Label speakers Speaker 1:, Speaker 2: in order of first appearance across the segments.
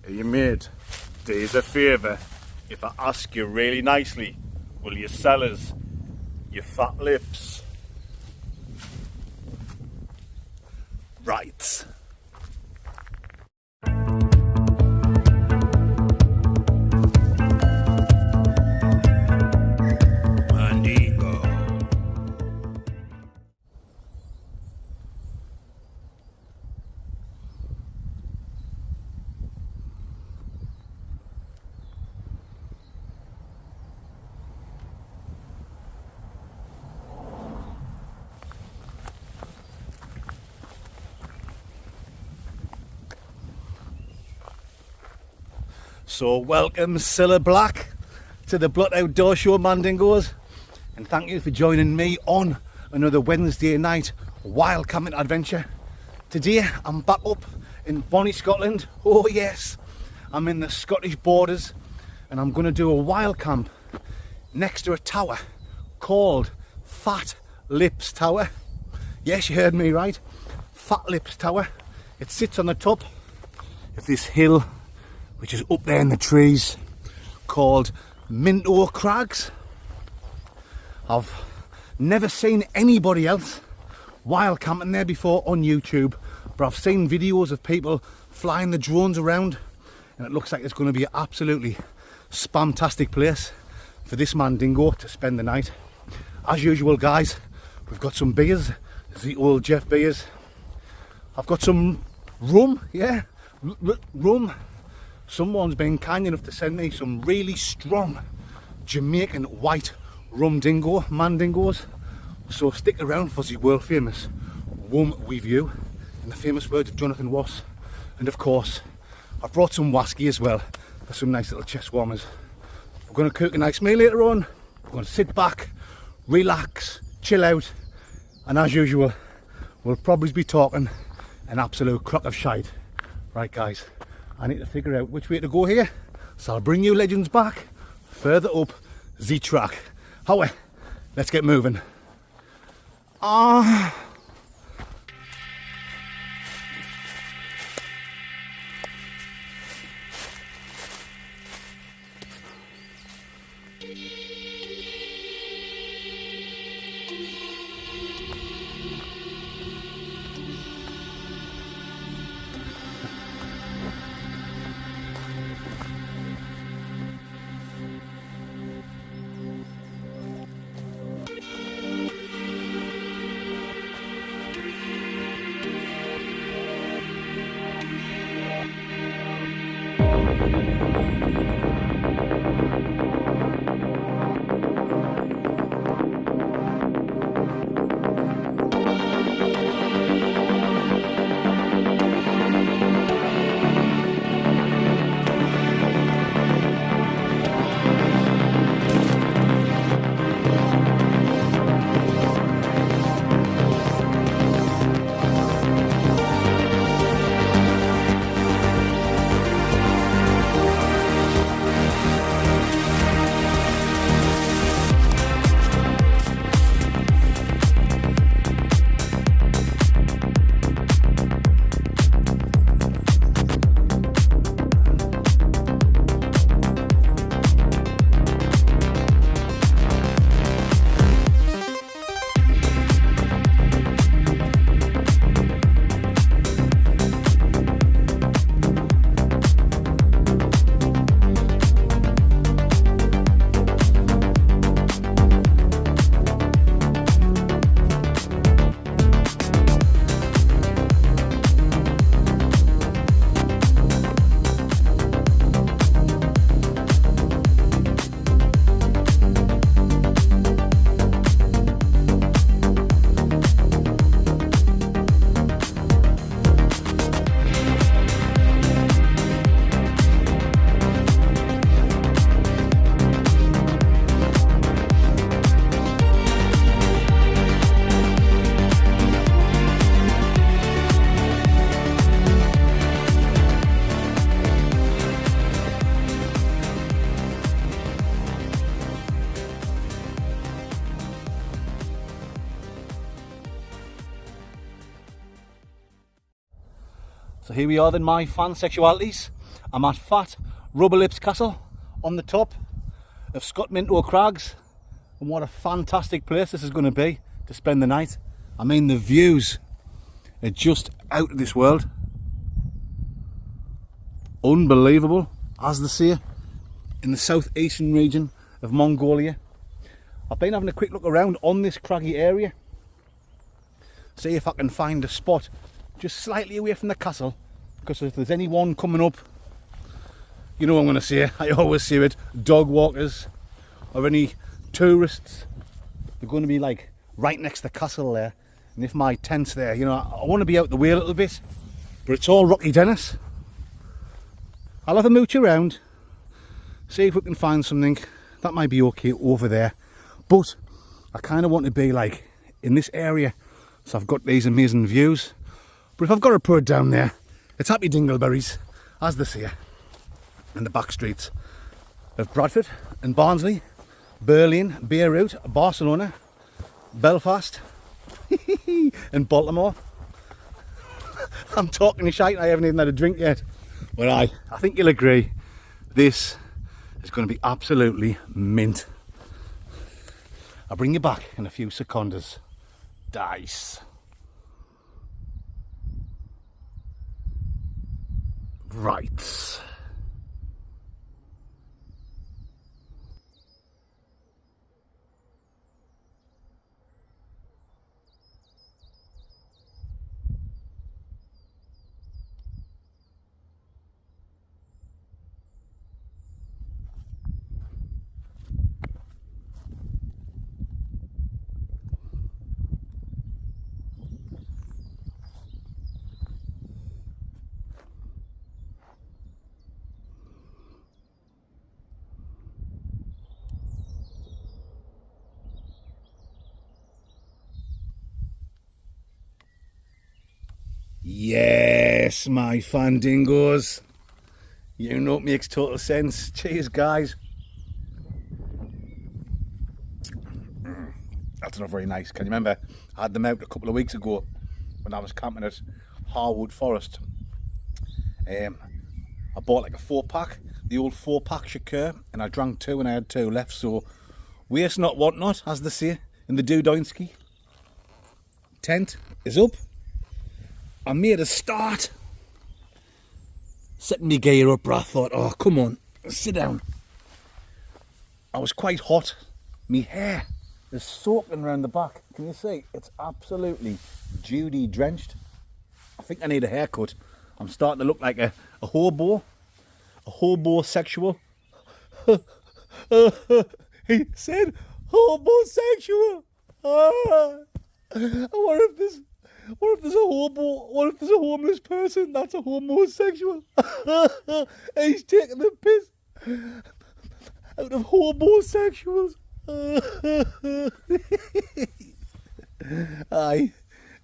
Speaker 1: Hey, you mate, do us a favour. If I ask you really nicely, will you sell us your fat lips? Right. So welcome Cilla Black to the Blood Outdoor Show, Mandingos, and thank you for joining me on another Wednesday night wild camping adventure. Today I'm back up in Bonnie, Scotland. Oh yes, I'm in the Scottish borders and I'm going to do a wild camp next to a tower called Fatlips Tower. Yes, you heard me right, Fatlips Tower. It sits on the top of this hill which is up there in the trees, called Minto Crags. I've never seen anybody else wild camping there before on YouTube, but I've seen videos of people flying the drones around, and it looks like it's going to be an absolutely spamtastic place for this Mandingo to spend the night. As usual, guys, we've got some beers, the old Jeff beers. I've got some rum, yeah, rum. Someone's been kind enough to send me some really strong Jamaican white rum dingo, mandingos. So stick around for the world famous rum review in the famous words of Jonathan Ross. And of course, I've brought some whiskey as well for some nice little chest warmers. We're going to cook a nice meal later on. We're going to sit back, relax, chill out, and as usual, we'll probably be talking an absolute crock of shite. Right, guys, I need to figure out which way to go here, so I'll bring you legends back further up the track. Howie, let's get moving. So here we are then, my fan sexualities. I'm at Fatlips Castle on the top of Scotminto Crags, and what a fantastic place this is going to be to spend the night. I mean, the views are just out of this world. Unbelievable, as they say, in the southeastern region of Mongolia. I've been having a quick look around on this craggy area, see if I can find a spot just slightly away from the castle, because if there's anyone coming up, you know what I'm going to say, I always say it, dog walkers or any tourists, they're going to be like right next to the castle there. And if my tent's there, you know, I want to be out the way a little bit, but it's all rocky Dennis. I'll have a mooch around, see if we can find something that might be okay over there, but I kind of want to be like in this area, so I've got these amazing views. But if I've got to put it down there, it's happy dingleberries, as they say, in the back streets of Bradford and Barnsley, Berlin, Beirut, Barcelona, Belfast and Baltimore. I'm talking shite, I haven't even had a drink yet, but I think you'll agree this is going to be absolutely mint. I'll bring you back in a few seconds. Dice. Right. Yes, my fan dingoes. You know it makes total sense. Cheers, guys. That's not very nice. Can you remember? I had them out a couple of weeks ago when I was camping at Harwood Forest. I bought like a 4-pack, the old 4-pack Shakur, and I drank 2 and I had 2 left. So waste not, want not, as they say in the Dudoinski. Tent is up. I made a start, setting my gear up, but I thought, oh, come on, sit down. I was quite hot. My hair is soaking around the back. Can you see? It's absolutely Judy drenched. I think I need a haircut. I'm starting to look like a hobo, sexual. He said homosexual. What if there's a homeless person that's a homosexual? He's taking the piss out of homosexuals. Aye.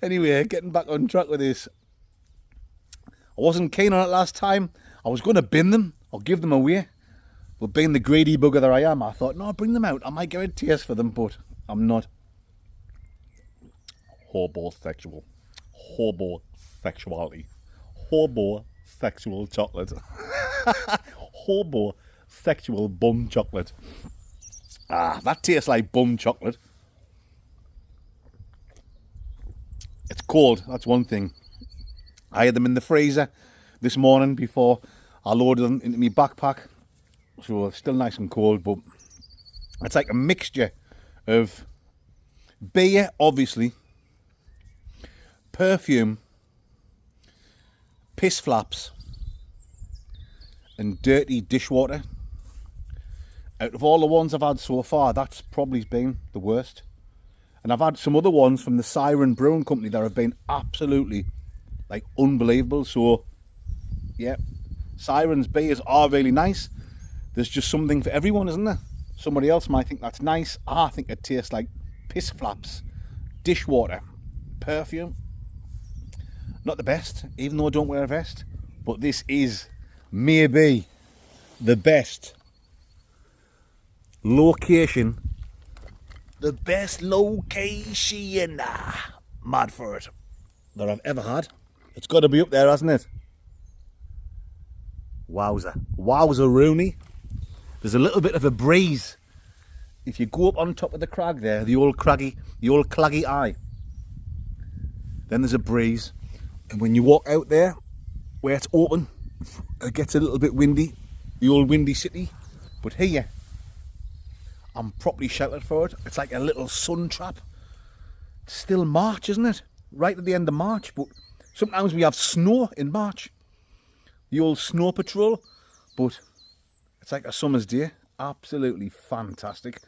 Speaker 1: Anyway, getting back on track with this. I wasn't keen on it last time. I was going to bin them or give them away. But being the greedy bugger that I am, I thought, no, bring them out. I might get a taste for them, but I'm not. Hobosexual. Hobosexuality. Hobosexual chocolate. Hobosexual bum chocolate. Ah, that tastes like bum chocolate. It's cold, that's one thing. I had them in the freezer this morning before I loaded them into my backpack. So it's still nice and cold, but it's like a mixture of beer, obviously, perfume, piss flaps, and dirty dishwater. Out of all the ones I've had so far, that's probably been the worst. And I've had some other ones from the Siren Brewing Company that have been absolutely, like, unbelievable. So, yeah, Siren's beers are really nice. There's just something for everyone, isn't there? Somebody else might think that's nice. I think it tastes like piss flaps, dishwater, perfume. Not the best, even though I don't wear a vest. But this is maybe the best location. The best location, mad for it, that I've ever had. It's got to be up there, hasn't it? Wowza. Wowza Rooney. There's a little bit of a breeze. If you go up on top of the crag there, the old claggy eye, then there's a breeze. And when you walk out there, where it's open, it gets a little bit windy, the old windy city. But here, I'm properly sheltered for it. It's like a little sun trap. It's still March, isn't it? Right at the end of March, but sometimes we have snow in March. The old snow patrol, but it's like a summer's day. Absolutely fantastic.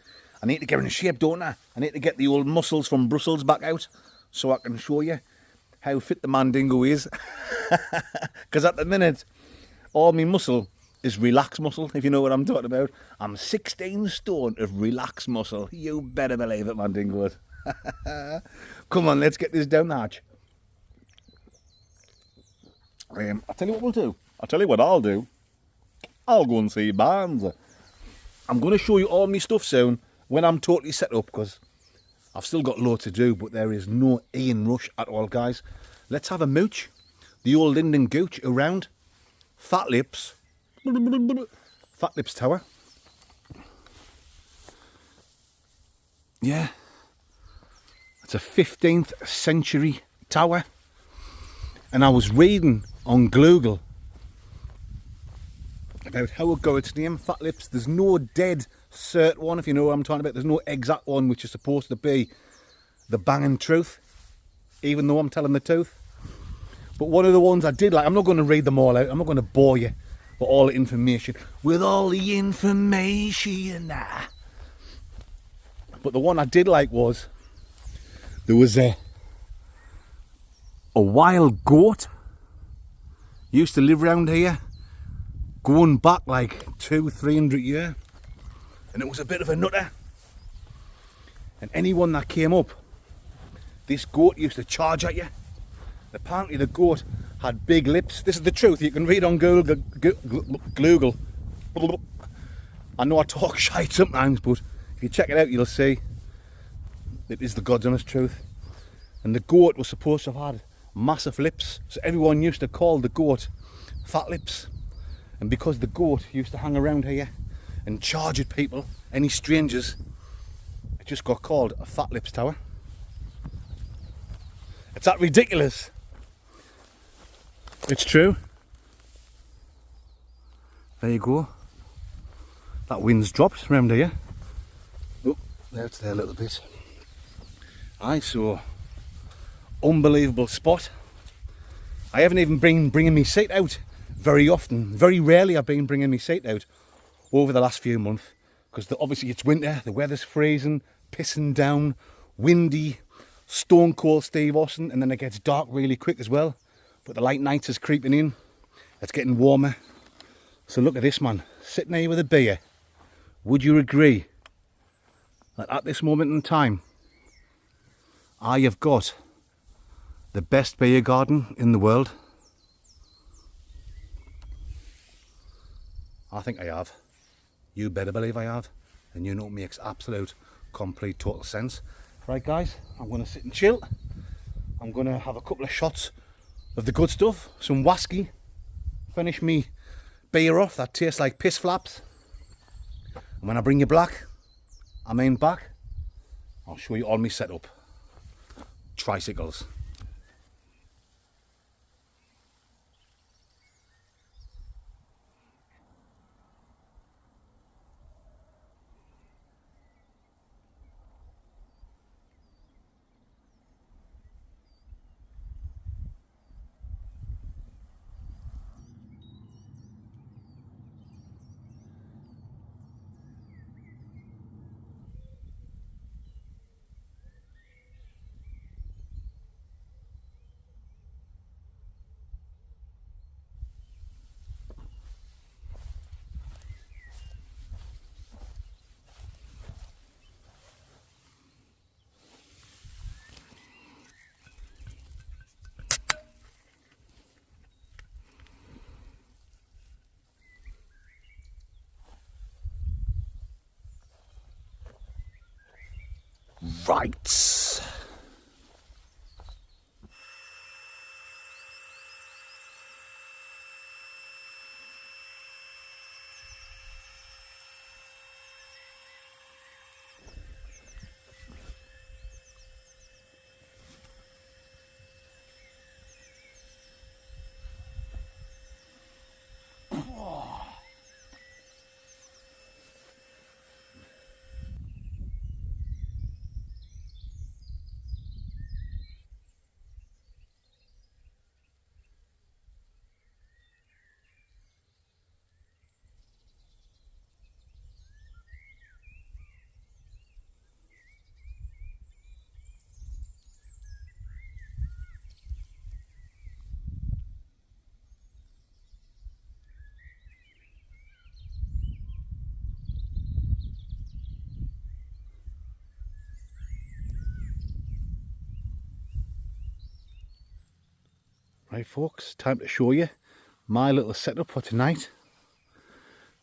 Speaker 1: I need to get in shape, don't I? I need to get the old muscles from Brussels back out so I can show you how fit the Mandingo is. Because at the minute, all my muscle is relaxed muscle, if you know what I'm talking about. I'm 16 stone of relaxed muscle. You better believe it, Mandingos. Come on, let's get this down the hatch. I'll tell you what we'll do. I'll tell you what I'll do. I'll go and see Barnes. I'm going to show you all my stuff soon when I'm totally set up, because I've still got loads to do, but there is no Ian rush at all, guys. Let's have a mooch. The old Linden Gooch around Fatlips. Fatlips Tower. Yeah. It's a 15th century tower. And I was reading on Google about how it got its name, Fatlips. There's no dead cert one, if you know what I'm talking about. There's no exact one which is supposed to be the banging truth, even though I'm telling the truth. But one of the ones I did like, I'm not going to read them all out. I'm not going to bore you with all the information. With all the information. But the one I did like was, there was a wild goat used to live around here, going back like 200-300 years, and it was a bit of a nutter. And anyone that came up, this goat used to charge at you. Apparently the goat had big lips. This is the truth. You can read on Google. I know I talk shite sometimes, but if you check it out, you'll see it is the God's honest truth. And the goat was supposed to have had massive lips, so everyone used to call the goat Fatlips. And because the goat used to hang around here and charge at people, any strangers, it just got called a Fatlips Tower. It's that ridiculous. It's true. There you go. That wind's dropped around here. Oh, there it's there a little bit. Aye, so unbelievable spot. I haven't even been bringing my seat out very often. Very rarely I've been bringing my seat out over the last few months, because obviously it's winter, the weather's freezing, pissing down, windy, stone cold Steve Austin, and then it gets dark really quick as well. But the light nights is creeping in. It's getting warmer. So look at this man, sitting here with a beer. Would you agree that at this moment in time, I have got the best beer garden in the world? I think I have. You better believe I have. And you know it makes absolute, complete, total sense. Right guys, I'm going to sit and chill. I'm going to have a couple of shots of the good stuff. Some whiskey. Finish me beer off that tastes like piss flaps. And when I bring you back, I'll show you all my setup. Tricycles. Right. Right folks, time to show you my little setup for tonight.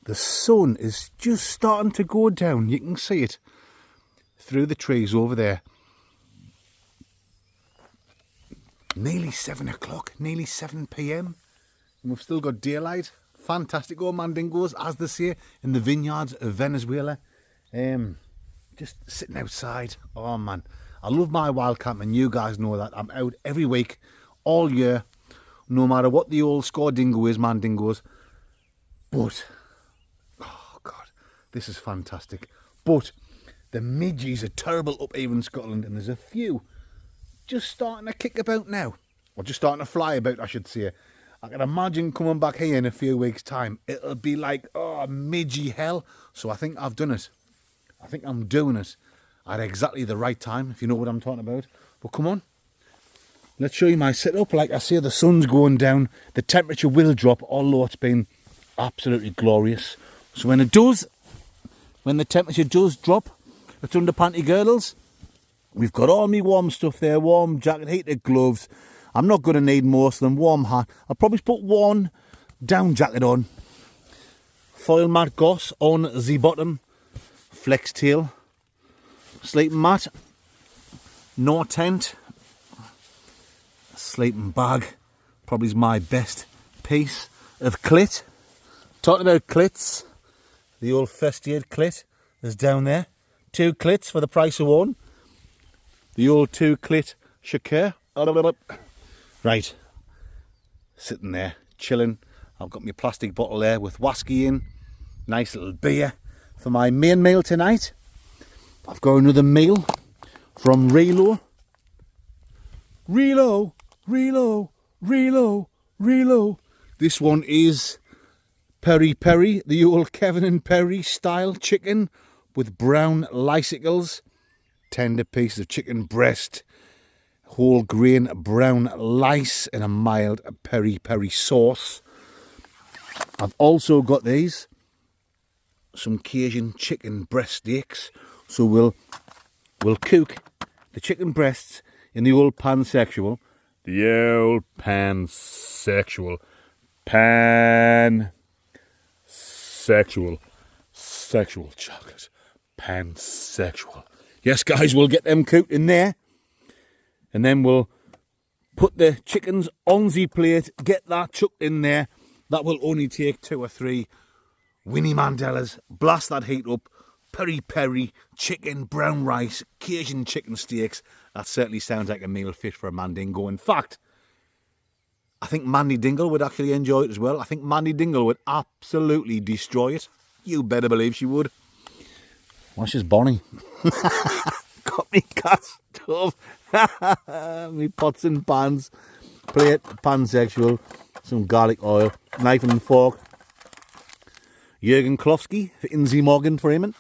Speaker 1: The sun is just starting to go down. You can see it through the trees over there. Nearly 7 o'clock, nearly 7 p.m. and we've still got daylight. Fantastic old mandingos, as they say in the vineyards of Venezuela. Just sitting outside. Oh man, I love my wild camping. You guys know that. I'm out every week, all year, no matter what the old score dingo is, mandingos. But oh god, this is fantastic. But the midges are terrible up here in Scotland, and there's a few just starting to kick about now, or just starting to fly about, I should say. I can imagine coming back here in a few weeks' time, it'll be like, oh, midgy hell. So I think I've done it. I think I'm doing it at exactly the right time, if you know what I'm talking about. But come on, let's show you my setup. Like I say, the sun's going down, the temperature will drop, although it's been absolutely glorious. So when it does, when the temperature does drop, it's under panty girdles. We've got all my warm stuff there, warm jacket, heated gloves. I'm not going to need most of them. Warm hat. I'll probably put one down jacket on. Foil mat goss on the bottom. Flex tail. Sleeping mat. No tent. Sleeping bag. Probably is my best piece of clit. Talking about clits. The old first aid clit is down there. 2 clits for the price of 1. The old 2 clit shaker. Right, sitting there, chilling. I've got my plastic bottle there with whiskey in. Nice little beer for my main meal tonight. I've got another meal from Relo. Relo. This one is peri peri, the old Kevin and Perry style chicken with brown lysicles. Tender pieces of chicken breast. Whole grain brown lice and a mild peri peri sauce. I've also got these, some Cajun chicken breast steaks. So we'll cook the chicken breasts in the old pansexual. The old pansexual. Sexual chocolate. Pansexual. Yes guys, we'll get them cooked in there. And then we'll put the chickens on the plate, get that chucked in there. That will only take 2 or 3 Winnie Mandelas. Blast that heat up. Peri peri, chicken, brown rice, Cajun chicken steaks. That certainly sounds like a meal fit for a mandingo. In fact, I think Mandy Dingle would actually enjoy it as well. I think Mandy Dingle would absolutely destroy it. You better believe she would. Well, she's Bonnie. Got me gas stove. Me pots and pans, plate, pansexual, some garlic oil, knife and fork. Jürgen Klofsky for Inzi Morgan framing.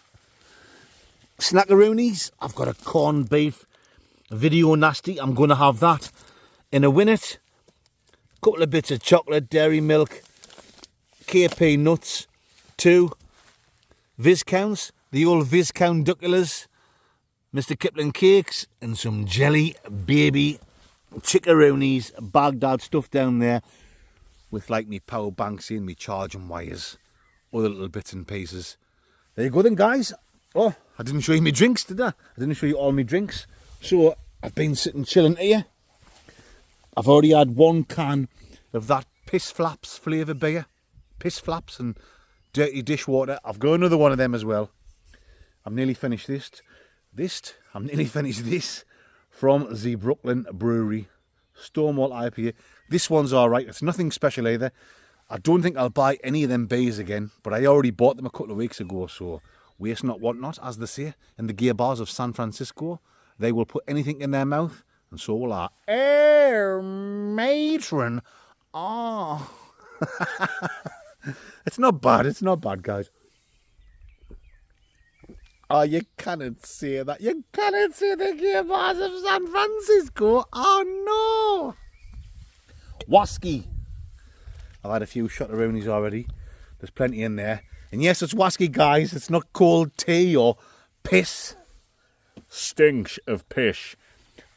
Speaker 1: Snackaroonies. I've got a corned beef video nasty. I'm going to have that in a winnet. Couple of bits of chocolate, dairy milk, KP nuts, 2 Viscounts, the old Viscount Duckulas, Mr. Kipling cakes, and some jelly baby chickaroonies, Baghdad stuff down there with like me power banks in, me charging wires, other little bits and pieces. There you go then guys. Oh, I didn't show you my drinks, did I? I didn't show you all my drinks. So I've been sitting chilling here. I've already had 1 can of that Piss Flaps flavour beer. Piss Flaps and dirty dishwater. I've got another one of them as well. I'm nearly finished I'm nearly finished this from the Brooklyn Brewery Stonewall IPA. This one's alright. It's nothing special either. I don't think I'll buy any of them beers again, but I already bought them a couple of weeks ago, so waste not, want not, as they say in the gear bars of San Francisco. They will put anything in their mouth, and so will I. Air matron. Oh. It's not bad, guys. Oh, you cannot say that. You cannot say the gear bars of San Francisco. Oh, no. Whiskey. I've had a few shotteroonies already. There's plenty in there. And yes, it's whiskey, guys. It's not cold tea or piss. Stinks of pish.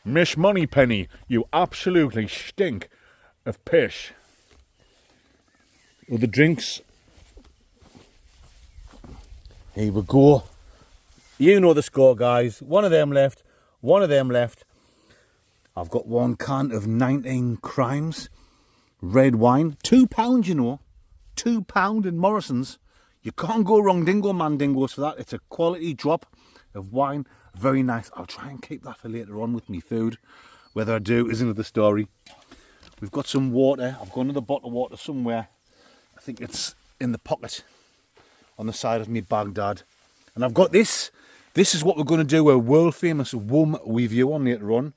Speaker 1: Miss Moneypenny, you absolutely stink of fish. Other drinks. Here we go. You know the score, guys. One of them left. One of them left. I've got 1 can of 19 Crimes red wine. £2, you know. £2 in Morrison's. You can't go wrong, dingo mandingos, for that. It's a quality drop of wine. Very nice. I'll try and keep that for later on with me food. Whether I do is another story. We've got some water. I've got another bottle of water somewhere. I think it's in the pocket on the side of me Baghdad. And I've got this. This is what we're going to do a world famous WUM review on later on.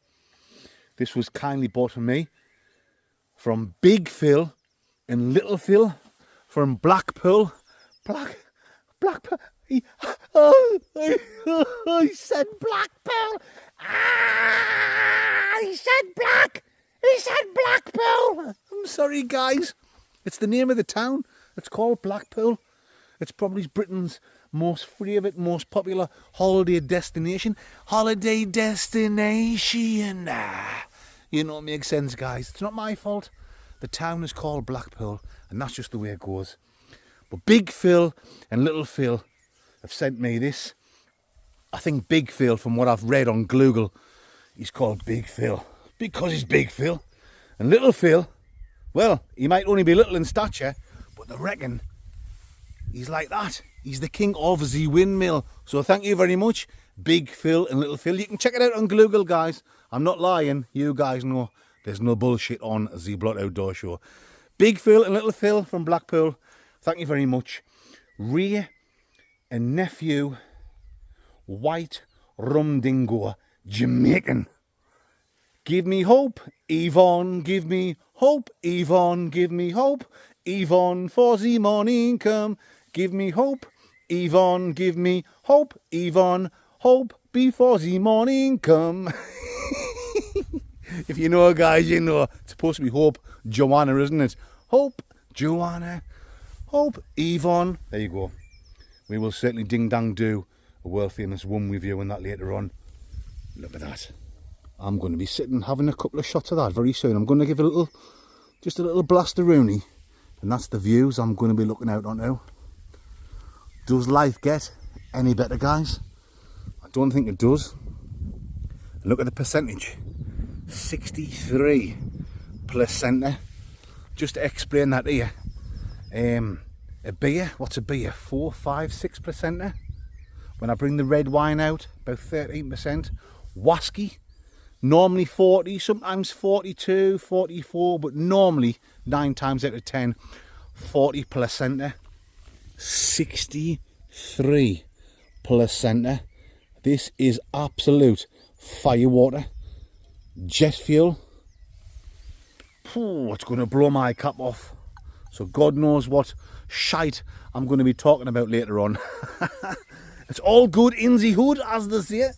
Speaker 1: This was kindly bought for me from Big Phil and Little Phil from Blackpool. Blackpool. He said Blackpool. He said black. He said Blackpool. I'm sorry, guys. It's the name of the town. It's called Blackpool. It's probably Britain's most favourite, most popular holiday destination. Holiday destination. You know, it makes sense, guys. It's not my fault. The town is called Blackpool, and that's just the way it goes. But Big Phil and Little Phil have sent me this. I think Big Phil, from what I've read on Google, he's called Big Phil because he's Big Phil. And Little Phil, well, he might only be little in stature, but they reckon he's like that. He's the king of the windmill. So thank you very much, Big Phil and Little Phil. You can check it out on Google, guys. I'm not lying. You guys know there's no bullshit on the Blot Outdoor Show. Big Phil and Little Phil from Blackpool. Thank you very much. Wray and Nephew White Rum Dingo Jamaican. Give me hope, Yvonne, give me hope, Yvonne, give me hope, Yvonne, for the morning come. Give me hope, Yvonne, give me hope, Yvonne, hope before the morning come. If you know, guys, you know. It's supposed to be Hope Joanna, isn't it? Hope Joanna, Hope Yvonne. There you go. We will certainly ding-dang do a world-famous WUM review on that later on. Look at that. I'm going to be sitting having a couple of shots of that very soon. I'm going to give a just a little blaster-rooney. And that's the views I'm going to be looking out onto. Does life get any better, guys? I don't think it does. And look at the percentage. 63%. Just to explain that to you. A beer, what's a beer? 4, 5, 6%. When I bring the red wine out, about 13%. Whiskey, normally 40, sometimes 42, 44, but normally 9 times out of 10, 40%. 63%. This is absolute firewater. Jet fuel. Ooh, it's going to blow my cap off. So God knows what shite I'm going to be talking about later on. It's all good in the hood, as they say,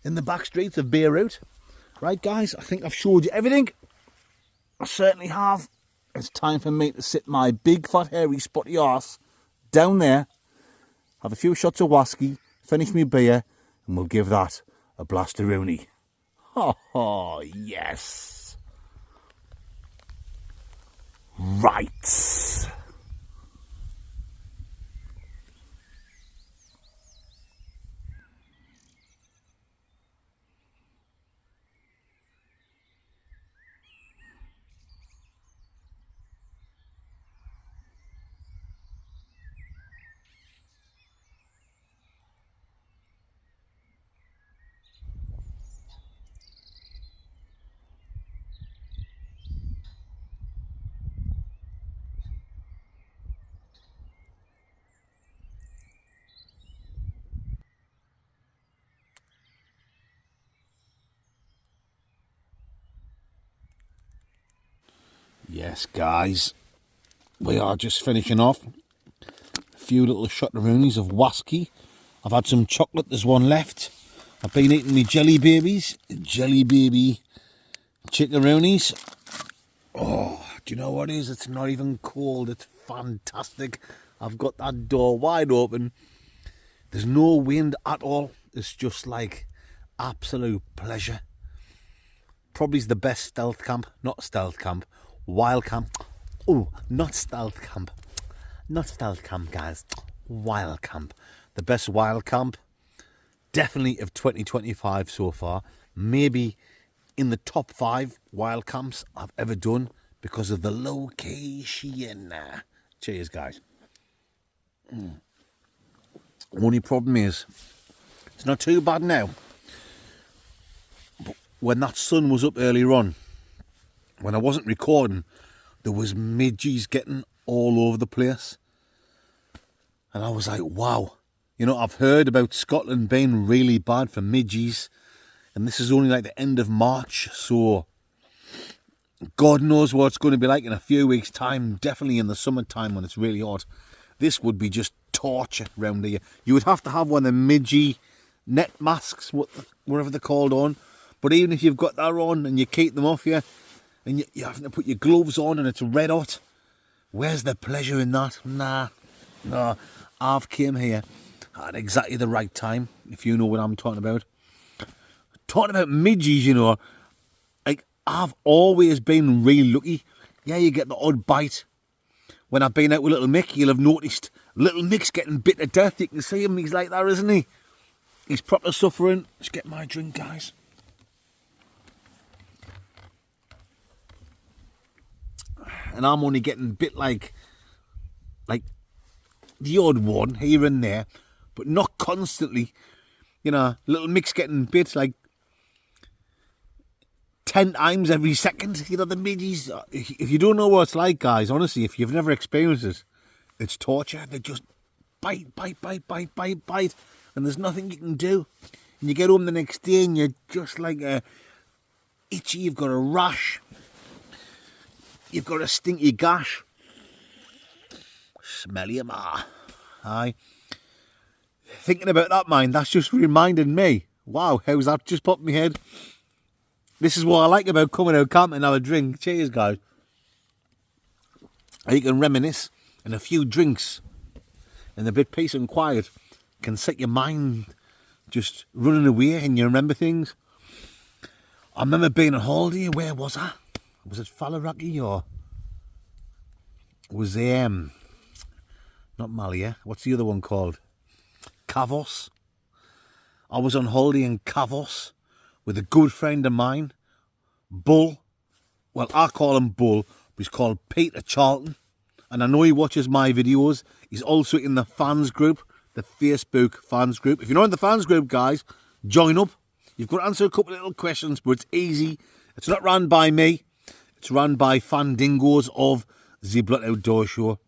Speaker 1: in the back streets of Beirut. Right, guys, I think I've showed you everything. I certainly have. It's time for me to sit my big, fat, hairy, spotty arse down there, have a few shots of whiskey, finish me beer, and we'll give that a blaster-rooney. Oh, yes. Right. Yes, guys, we are just finishing off. A few little shot-roonies of whiskey. I've had some chocolate, there's one left. I've been eating me jelly babies, jelly baby chickaroonies. Oh, do you know what it is? It's not even cold, it's fantastic. I've got that door wide open. There's no wind at all. It's just like absolute pleasure. probably is the best stealth camp. Not stealth camp, wild camp. Oh, not stealth camp. Not stealth camp, guys. Wild camp. The best wild camp, definitely of 2025 so far. Maybe in the top 5 wild camps I've ever done because of the location. Cheers, guys. Only problem is, it's not too bad now. But when that sun was up earlier on, when I wasn't recording, there was midges getting all over the place. And I was like, wow. You know, I've heard about Scotland being really bad for midges. And this is only like the end of March. So, God knows what it's going to be like in a few weeks' time. Definitely in the summertime when it's really hot. This would be just torture around here. You would have to have one of the midgie net masks, whatever they're called, on. But even if you've got that on and you keep them off you, and you're having to put your gloves on and it's red hot, where's the pleasure in that? Nah. I've came here at exactly the right time, if you know what I'm talking about. Talking about midges, you know, like, I've always been really lucky. Yeah, you get the odd bite. When I've been out with little Mick, you'll have noticed little Mick's getting bit to death. You can see him, he's like that, isn't he? He's proper suffering. Let's get my drink, guys. And I'm only getting bit like the odd one here and there, but not constantly. You know, little Mick's getting bit like 10 times every second. You know, the midges, if you don't know what it's like, guys, honestly, if you've never experienced it, it's torture. They just bite, and there's nothing you can do. And you get home the next day and you're just like itchy, you've got a rash, you've got a stinky gash. Smelly a ma. Aye. Thinking about that, mind, that's just reminded me. Wow, how's that just popped in my head? This is what I like about coming out camping and have a drink. Cheers, guys. You can reminisce, and a few drinks and a bit peace and quiet can set your mind just running away and you remember things. I remember being on holiday. Where was I? Was it Fallaraki or was not Malia? What's the other one called? Kavos. I was on holiday in Kavos with a good friend of mine, Bull. Well, I call him Bull, but he's called Peter Charlton. And I know he watches my videos. He's also in the fans group, the Facebook fans group. If you're not in the fans group, guys, join up. You've got to answer a couple of little questions, but it's easy. It's not run by me. It's run by Fandingos of the Blood Outdoor Show.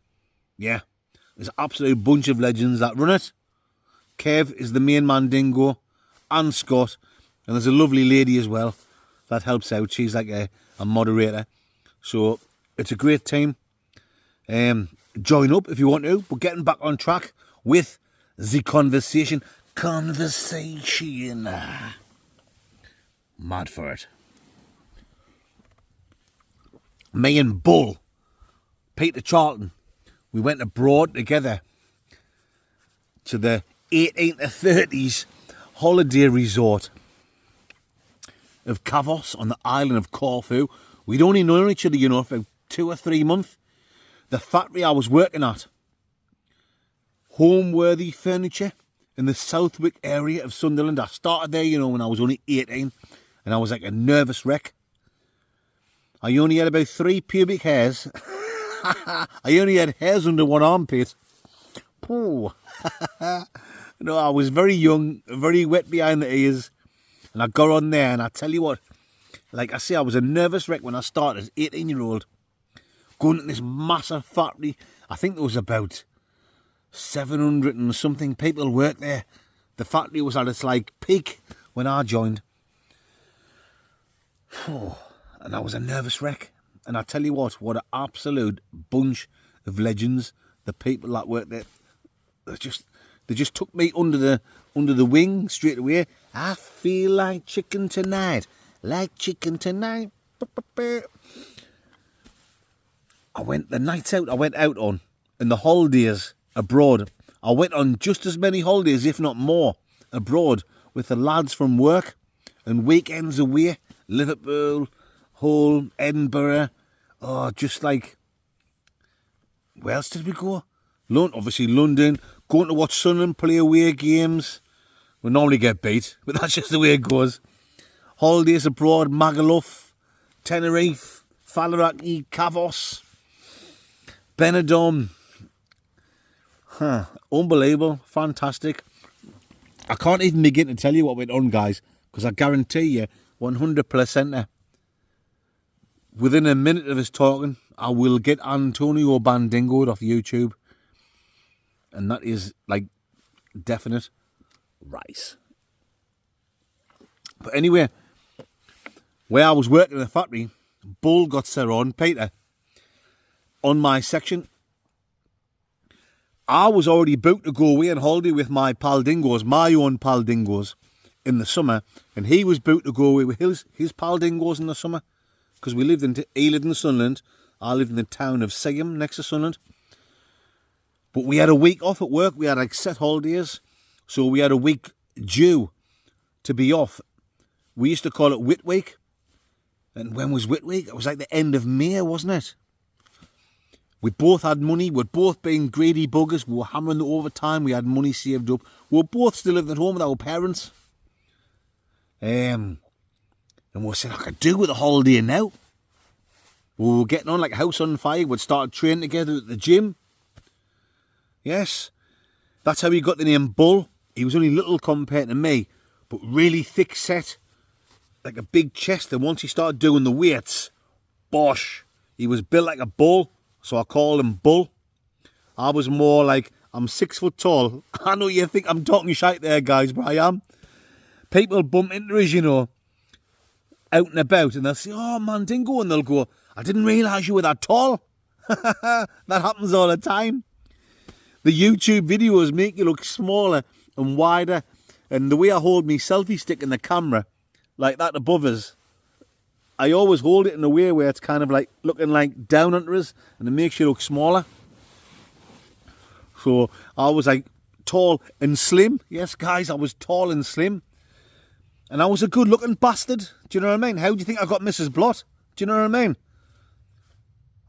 Speaker 1: Yeah, there's an absolute bunch of legends that run it. Kev is the main Mandingo, and Scott. And there's a lovely lady as well that helps out. She's like a moderator. So it's a great team. Join up if you want to. But getting back on track with the conversation. Mad for it. Me and Bull, Peter Charlton, we went abroad together to the 1830s holiday resort of Kavos on the island of Corfu. We'd only known each other, you know, for 2 or 3 months. The factory I was working at, Homeworthy Furniture, in the Southwick area of Sunderland. I started there, you know, when I was only 18, and I was like a nervous wreck. I only had about 3 pubic hairs. I only had hairs under one armpit. Oh. No, I was very young, very wet behind the ears. And I got on there, and I tell you what, like I say, I was a nervous wreck when I started, 18-year-old. Going to this massive factory. I think there was about 700 and something people work there. The factory was at its like peak when I joined. And I was a nervous wreck. And I tell you what an absolute bunch of legends. The people that work there, they just took me under the wing straight away. I feel like chicken tonight. Like chicken tonight. I went the nights out I went out on, and the holidays abroad. I went on just as many holidays, if not more, abroad with the lads from work, and weekends away, Liverpool, Hull, Edinburgh. Oh, just like, where else did we go? Obviously London. Going to watch Sunderland play away games. We normally get beat, but that's just the way it goes. Holidays abroad, Magaluf, Tenerife, Faliraki, Kavos, Benidorm. Unbelievable, fantastic. I can't even begin to tell you what went on, guys, because I guarantee you, 100% within a minute of us talking, I will get Antonio Bandingoed off YouTube. And that is, like, definite rice. But anyway, where I was working in the factory, Bull got Sir on Peter on my section. I was already booked to go away on holiday with my pal Dingoes, my own pal Dingoes, in the summer, and he was booked to go away with his pal Dingoes in the summer, because he lived in Sunderland. I lived in the town of Segham next to Sunderland. But we had a week off at work. We had like set holidays, so we had a week due to be off. We used to call it Whit Week. And when was Whit Week? It was like the end of May, wasn't it? We both had money. We'd both been greedy buggers. We were hammering the overtime. We had money saved up. We were both still living at home with our parents. And we were saying, I could do with a holiday now. We were getting on like a house on fire. We'd started training together at the gym. Yes. That's how he got the name Bull. He was only little compared to me, but really thick set. Like a big chest. And once he started doing the weights, bosh, he was built like a bull. So I called him Bull. I was more like, I'm 6 foot tall. I know you think I'm talking shite there, guys, but I am. People bump into us, you know, out and about, and they'll say, oh, man, Dingo, and they'll go, I didn't realise you were that tall. That happens all the time. The YouTube videos make you look smaller and wider, and the way I hold my selfie stick in the camera, like that above us, I always hold it in a way where it's kind of like looking like down under us, and it makes you look smaller. So I was like tall and slim. Yes, guys, I was tall and slim. And I was a good looking bastard. Do you know what I mean? How do you think I got Mrs. Blot? Do you know what I mean?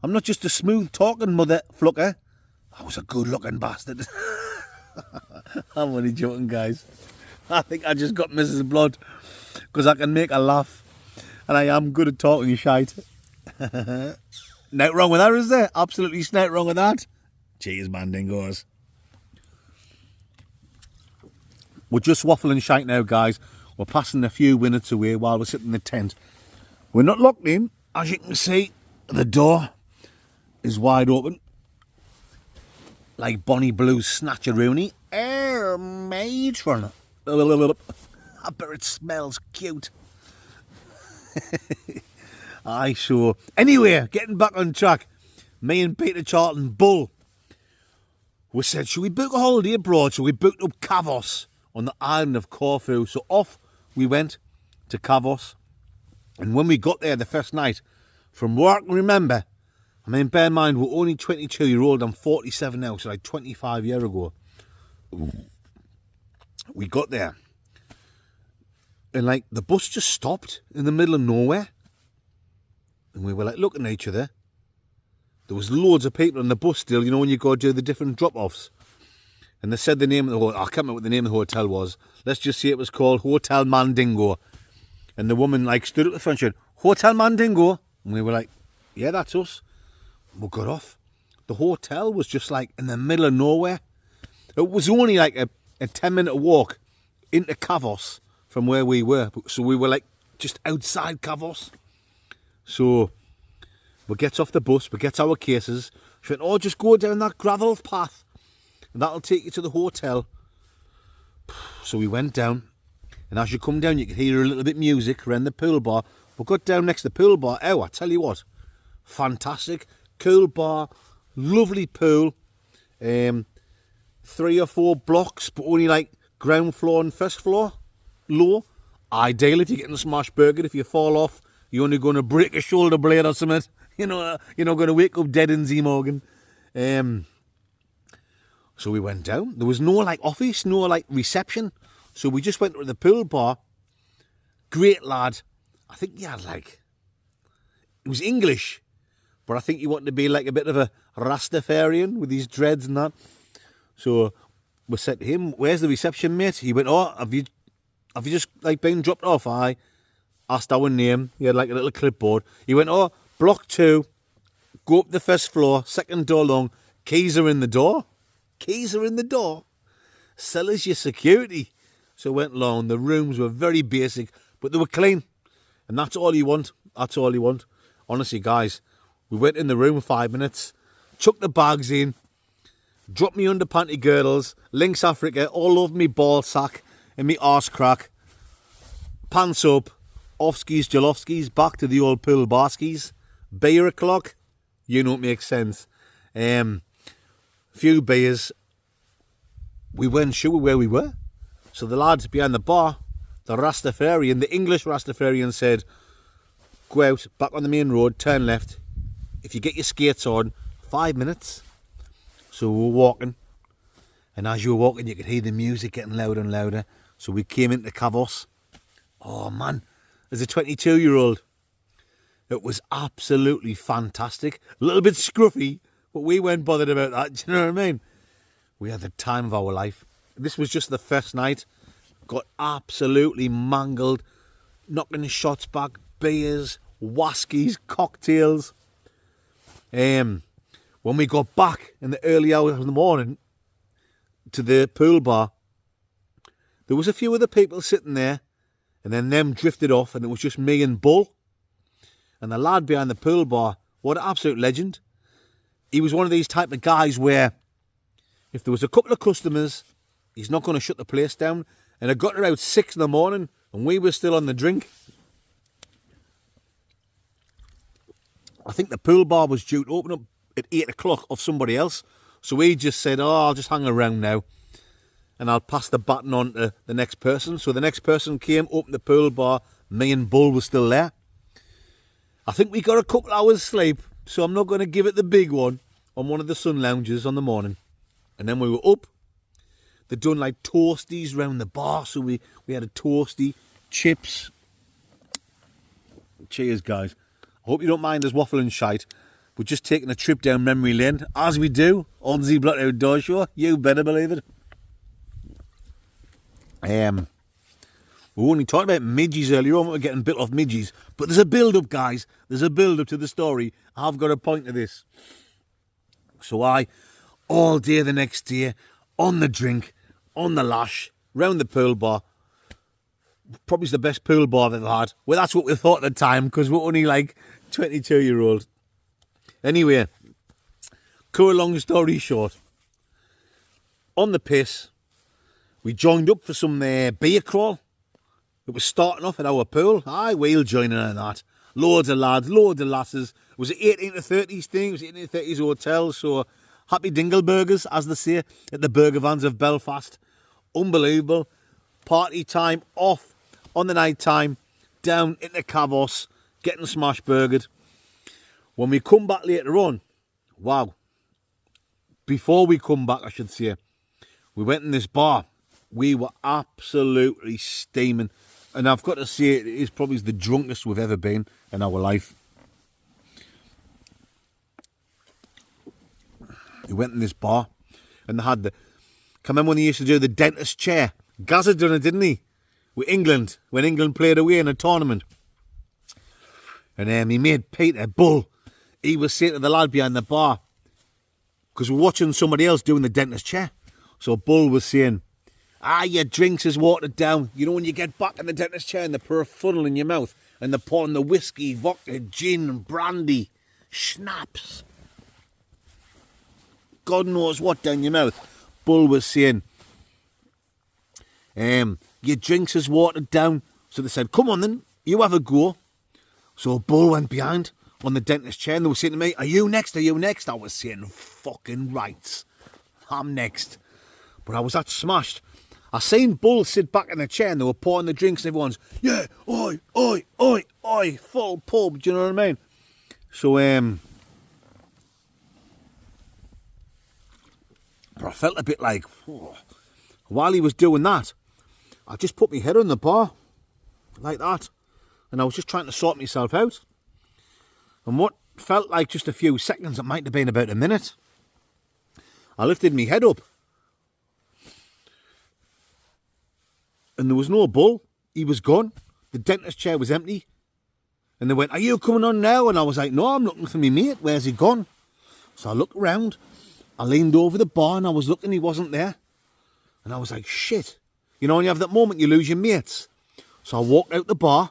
Speaker 1: I'm not just a smooth talking mother flucker. I was a good looking bastard. I'm only joking, guys. I think I just got Mrs. Blood because I can make her laugh. And I am good at talking shite. Nothing wrong with that, is there? Absolutely nothing wrong with that. Cheers, man, Dingoes. We're just waffling shite now, guys. We're passing a few minutes away while we're sitting in the tent. We're not locked in. As you can see, the door is wide open. Like Bonnie Blue's Snatcheroony. Matron. I bet it smells cute. Aye, sure. Anyway, getting back on track. Me and Peter Charlton Bull, we said, should we book a holiday abroad? So we booked up Kavos on the island of Corfu. So off we went to Kavos. And when we got there the first night, from what I can remember, I mean, bear in mind, we're only 22-year-old. I'm 47 now, so like 25 years ago. We got there. And like, the bus just stopped in the middle of nowhere. And we were like looking at each other. There was loads of people on the bus still, you know, when you go do the different drop-offs. And they said the name of the hotel. I can't remember what the name of the hotel was. Let's just say it was called Hotel Mandingo. And the woman like stood at the front and said, Hotel Mandingo. And we were like, yeah, that's us. We got off. The hotel was just like in the middle of nowhere. It was only like a 10-minute walk into Kavos from where we were. So we were like just outside Kavos. So we get off the bus, we get our cases. She went, oh, just go down that gravel path and that'll take you to the hotel. So we went down, and as you come down, you could hear a little bit of music around the pool bar. We got down next to the pool bar. Oh, I tell you what, fantastic. Cool bar, lovely pool. 3 or 4 blocks, but only like ground floor and first floor. Low. Ideal if you're getting a smash burger. If you fall off, you're only going to break a shoulder blade or something. You know, you're not going to wake up dead in Z Morgan. So we went down. There was no like office, no like reception. So we just went to the pool bar. Great lad.
Speaker 2: I think he had like, it was English, but I think he wanted to be like a bit of a Rastafarian with his dreads and that. So we said to him, "Where's the reception, mate?" He went, "Oh, have you just like been dropped off?" I asked our name. He had like a little clipboard. He went, "Oh, block 2, go up the first floor, second door long, keys are in the door." Keys are in the door. Sell us your security. So I went along. The rooms were very basic, but they were clean. And that's all you want. That's all you want. Honestly, guys, we went in the room 5 minutes, chucked the bags in, dropped me under panty girdles, Lynx Africa, all over me ball sack and me arse crack, pants up, off skis, jollof skis, back to the old pool bar skis, beer o'clock, you know it makes sense. Few beers, we weren't sure where we were. So the lads behind the bar, the Rastafarian, the English Rastafarian said, "Go out, back on the main road, turn left. If you get your skates on, 5 minutes." So we were walking, and as you were walking, you could hear the music getting louder and louder. So we came into Kavos. Oh man, as a 22-year-old, it was absolutely fantastic. A little bit scruffy, but we weren't bothered about that. Do you know what I mean? We had the time of our life. This was just the first night. Got absolutely mangled, knocking the shots back, beers, whiskies, cocktails. When we got back in the early hours of the morning to the pool bar, there was a few other people sitting there, and then them drifted off, and it was just me and Bull. And the lad behind the pool bar, what an absolute legend. He was one of these type of guys where if there was a couple of customers, he's not going to shut the place down. And it got around 6 in the morning, and we were still on the drink. I think the pool bar was due to open up at 8 o'clock of somebody else. So we just said, "Oh, I'll just hang around now, and I'll pass the baton on to the next person." So the next person came, opened the pool bar. Me and Bull were still there. I think we got a couple hours sleep, so I'm not going to give it the big one on one of the sun lounges on the morning. And then we were up. They'd done like toasties round the bar, so we had a toasty, chips. Cheers, guys. I hope you don't mind us waffling shite. We're just taking a trip down memory lane, as we do on the Blood Outdoor Show. You better believe it. We were only talking about midges earlier on. We're getting built off midges. But there's a build-up, guys. There's a build-up to the story. I've got a point to this. So all day the next day, on the drink, on the lash, round the pool bar. Probably the best pool bar I've ever had. Well, that's what we thought at the time, because we're only like 22-year-old. Anyway, cut a long story short. On the piss, we joined up for some beer crawl. It was starting off at our pool. We'll join in on that. Loads of lads, loads of lasses. It was an 18 to 30s thing. It was an 18 to 30s hotel. So happy dingleburgers, as they say, at the burger vans of Belfast. Unbelievable. Party time off on the night time. Down into Kavos, getting smash burgered. When we come back later on, wow. Before we come back, I should say, we went in this bar. We were absolutely steaming. And I've got to say, it is probably the drunkest we've ever been in our life. We went in this bar, and they had come in when they used to do the dentist chair. Gaz had done it, didn't he? With England, when England played away in a tournament. And he made Peter Bull. He was saying to the lad behind the bar, because we're watching somebody else doing the dentist chair. So Bull was saying, your drinks is watered down. You know when you get back in the dentist chair and they pour a funnel in your mouth and they're pouring the whiskey, vodka, gin, brandy, schnapps, God knows what down your mouth. Bull was saying, your drinks is watered down. So they said, come on then, you have a go. So Bull went behind on the dentist chair and they were saying to me, are you next? Are you next? I was saying, fucking rights. I'm next. But I was that smashed. I seen Bull sit back in the chair and they were pouring the drinks and everyone's, yeah, oi, oi, oi, oi, full pub, do you know what I mean? So, but I felt a bit like, while he was doing that, I just put my head on the bar, like that. and I was just trying to sort myself out. And what felt like just a few seconds, it might have been about a minute, I lifted my head up. And there was no bull. He was gone. The dentist chair was empty. And they went, "Are you coming on now?" And I was like, "No, I'm looking for me mate. Where's he gone?" So I looked around. I leaned over the bar and I was looking. He wasn't there. And I was like, shit. You know, when you have that moment, you lose your mates. So I walked out the bar.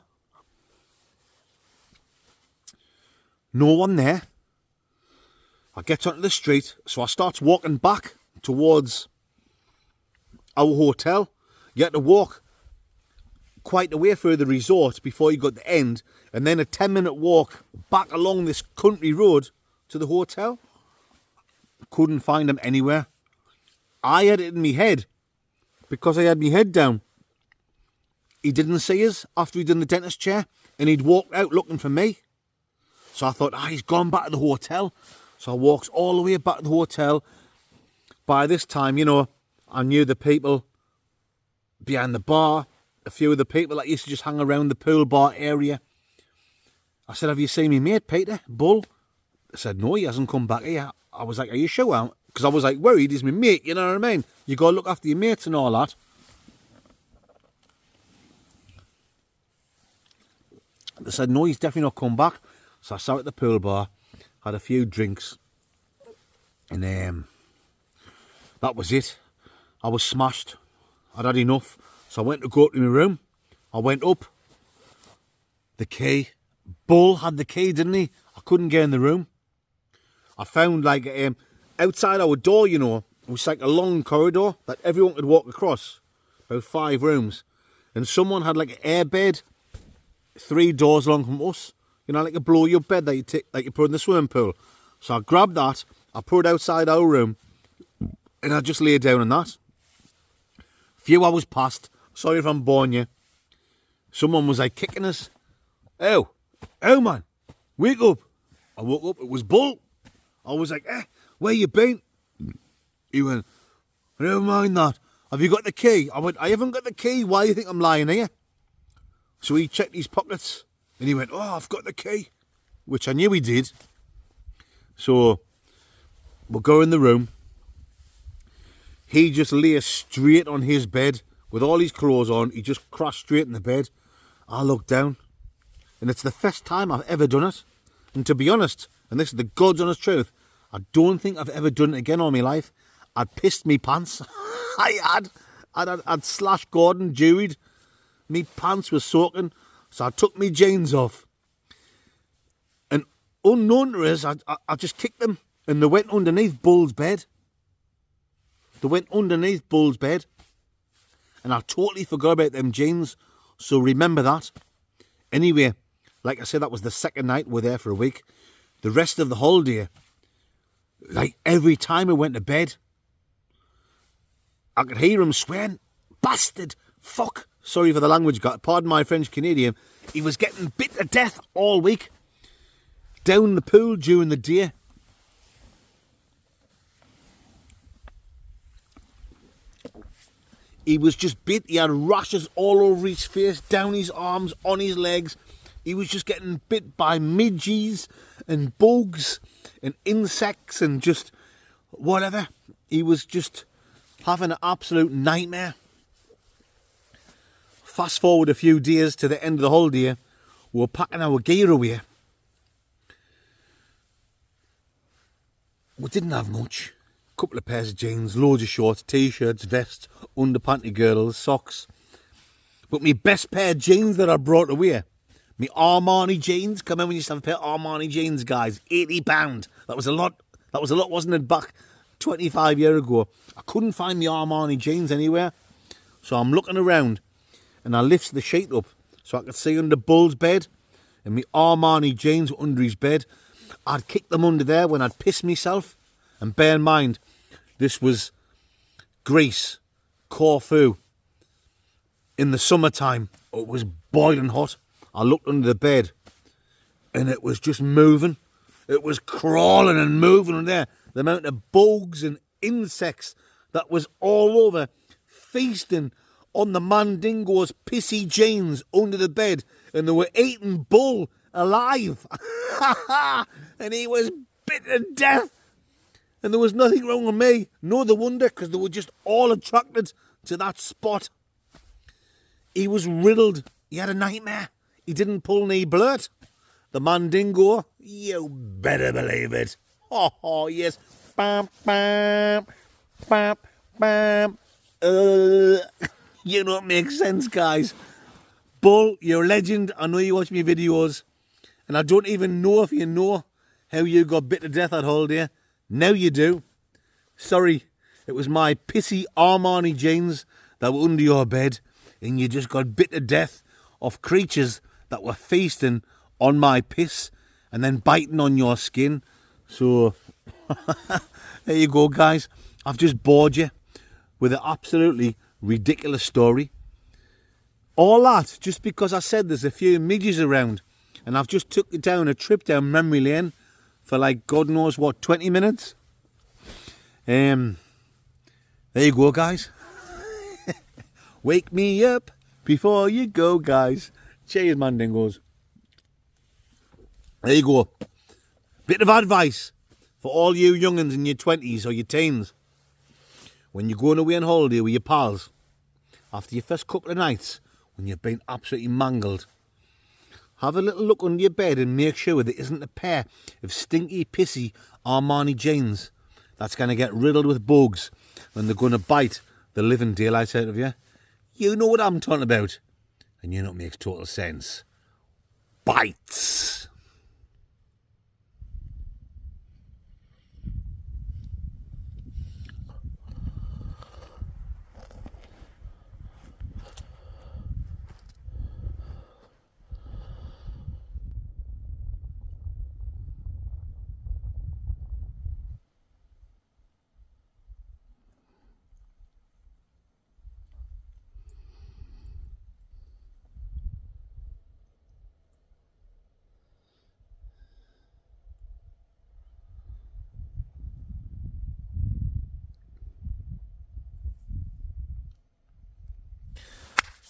Speaker 2: No one there. I get onto the street. So I start walking back towards our hotel. You had to walk quite a way through the resort before you got to the end, and then a 10-minute walk back along this country road to the hotel. Couldn't find him anywhere. I had it in my head, because I had my head down, he didn't see us after he'd done the dentist chair, and he'd walked out looking for me. So I thought, he's gone back to the hotel. So I walked all the way back to the hotel. By this time, you know, I knew the people behind the bar, a few of the people that used to just hang around the pool bar area. I said, "Have you seen me mate, Peter, Bull?" They said, "No, he hasn't come back here." I was like, "Are you sure?" Because I was like worried, he's my mate, you know what I mean? You got to look after your mates and all that. They said, "No, he's definitely not come back." So I sat at the pool bar, had a few drinks, and that was it. I was smashed. I'd had enough. So I went to go to my room. I went up. The key. Bull had the key, didn't he? I couldn't get in the room. I found like outside our door, you know, it was like a long corridor that everyone could walk across. About 5 rooms. And someone had like an air bed 3 doors long from us. You know, like a blow-up bed that you take, like you put in the swimming pool. So I grabbed that. I put it outside our room. And I just lay down on that. Few hours passed. Sorry if I'm boring you. Someone was like kicking us. Oh man, wake up. I woke up, it was Bull. I was like, where you been? He went, "Never mind that. Have you got the key?" I went, "I haven't got the key. Why do you think I'm lying here?" So he checked his pockets and he went, "Oh, I've got the key," which I knew he did. So we'll go in the room. He just lay straight on his bed with all his clothes on. He just crashed straight in the bed. I looked down, and it's the first time I've ever done it. And to be honest, and this is the God's honest truth, I don't think I've ever done it again all my life. I'd pissed me pants. I'd slashed Gordon, Dewey'd. Me pants were soaking, so I took me jeans off. And unknown to us, I just kicked them, and they went underneath Bull's bed. They went underneath Bull's bed. And I totally forgot about them jeans. So remember that. Anyway, like I said, that was the second night. We're there for a week. The rest of the holiday, like every time I went to bed, I could hear him swearing, "Bastard, fuck." Sorry for the language, pardon my French Canadian. He was getting bit to death all week. Down the pool during the day. He was just bit. He had rashes all over his face, down his arms, on his legs. He was just getting bit by midges and bugs and insects and just whatever. He was just having an absolute nightmare. Fast forward a few days to the end of the holiday. We were packing our gear away. We didn't have much. Couple of pairs of jeans, loads of shorts, t-shirts, vests, underpanty girdles, socks. But my best pair of jeans that I brought away, my Armani jeans. Come on, we used to have a pair of Armani jeans, guys. £80. That was a lot. That was a lot, wasn't it? Back 25 years ago. I couldn't find my Armani jeans anywhere. So I'm looking around and I lift the sheet up so I could see under Bull's bed, and my Armani jeans were under his bed. I'd kicked them under there when I'd pissed myself. And bear in mind, this was Greece, Corfu, in the summertime. It was boiling hot. I looked under the bed and it was just moving. It was crawling and moving in there. The amount of bugs and insects that was all over, feasting on the Mandingo's pissy jeans under the bed, and they were eating Bull alive. And he was bit to death. And there was nothing wrong with me. No the wonder, because they were just all attracted to that spot. He was riddled. He had a nightmare. He didn't pull any blood. The Mandingo, you better believe it. Oh, yes. Bam, bam, bam, bam. You know what makes sense, guys. Bull, you're a legend. I know you watch my videos. And I don't even know if you know how you got bit to death that holiday. Now you do. Sorry, it was my pissy Armani jeans that were under your bed. And you just got bit to death of creatures that were feasting on my piss and then biting on your skin. So, there you go, guys. I've just bored you with an absolutely ridiculous story. All that just because I said there's a few midges around, and I've just took it down a trip down memory lane for like God knows what, 20 minutes. There you go, guys. Wake me up before you go, guys. Cheers, Mandingos. There you go. Bit of advice for all you young'uns in your 20s or your teens. When you're going away on holiday with your pals, after your first couple of nights, when you've been absolutely mangled, have a little look under your bed and make sure there isn't a pair of stinky, pissy Armani jeans that's going to get riddled with bugs when they're going to bite the living daylights out of you. You know what I'm talking about. And you know it makes total sense. Bites.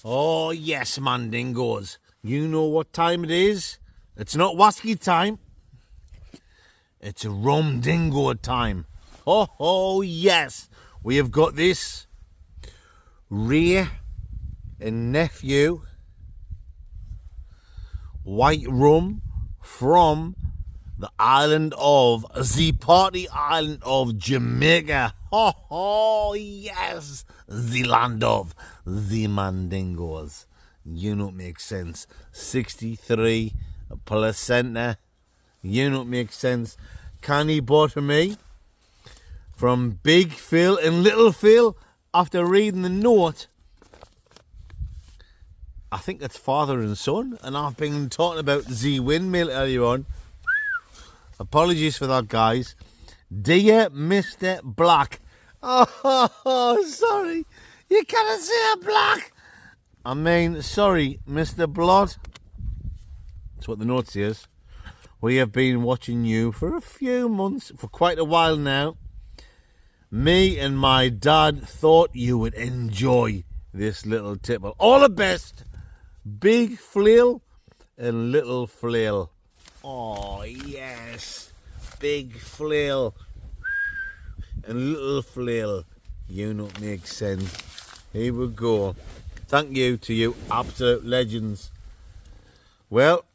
Speaker 2: Oh, yes, Mandingos. You know what time it is? It's not Wasky time. It's Rum Dingo time. Oh, yes. We have got this Wray and Nephew white rum from the island of, the party island of Jamaica. Oh, yes. The land of the Mandingos. You know it makes sense. 63 placenta. You know it makes sense. Canny bought me from Big Phil and Little Phil after reading the note. I think it's father and son, and I've been talking about the windmill earlier on. Apologies for that, guys. Dear Mr. Black. Oh, sorry. You can't say Black. I mean, sorry, Mr. Blood. That's what the note says. We have been watching you for a few months, for quite a while now. Me and my dad thought you would enjoy this little tipple. All the best. Big Flail and Little Flail. Oh, yes. Big Flail and Little Flail. You know it makes sense. Here we go. Thank you to you absolute legends. Well,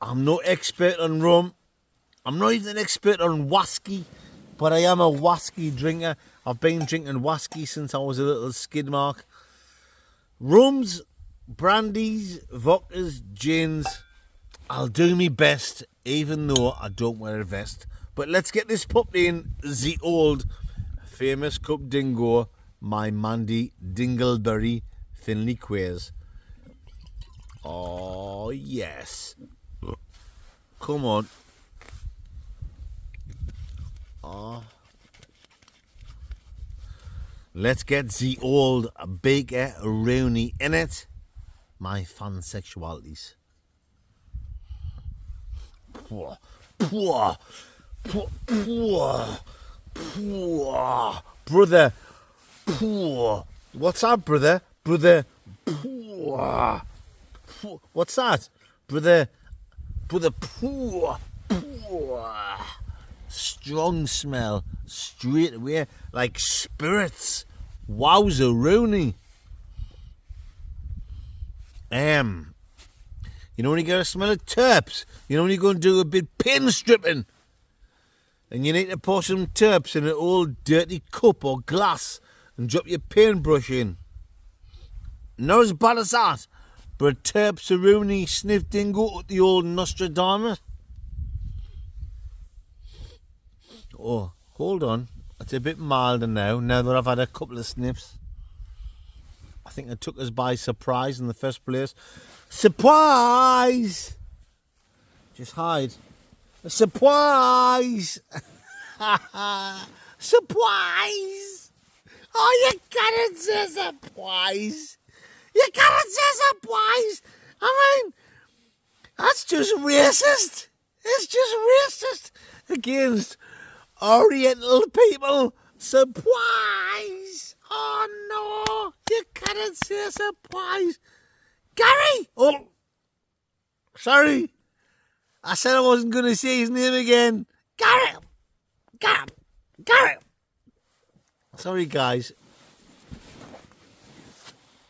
Speaker 2: I'm no expert on rum. I'm not even an expert on whiskey, but I am a whiskey drinker. I've been drinking whiskey since I was a little skid mark. Rums, brandies, vodkas, gins. I'll do me best, even though I don't wear a vest. But let's get this pup in, the old famous Cup Dingo, my Mandy Dingleberry Finley Queers. Oh, yes. Come on. Oh. Let's get the old Baker Rooney in it. My fun sexualities. Brother. What's up, brother? Brother, What's that? Brother, strong smell straight away, like spirits. Wowzeroonie. You know when you get a smell of terps, you know when you're going to do a bit pin stripping, and you need to pour some terps in an old dirty cup or glass and drop your paintbrush in. Not as bad as that, but a terpsaroonie sniff dingo at the old Nostradamus. Oh, hold on. It's a bit milder now that I've had a couple of sniffs. I think it took us by surprise in the first place. Surprise! Just hide. A surprise! Surprise! Oh, you can't say surprise! You can't say surprise! I mean, that's just racist! It's just racist against Oriental people! Surprise! Oh no! You can't say surprise! Gary! Oh! Sorry! I said I wasn't going to say his name again. Gary! Sorry, guys.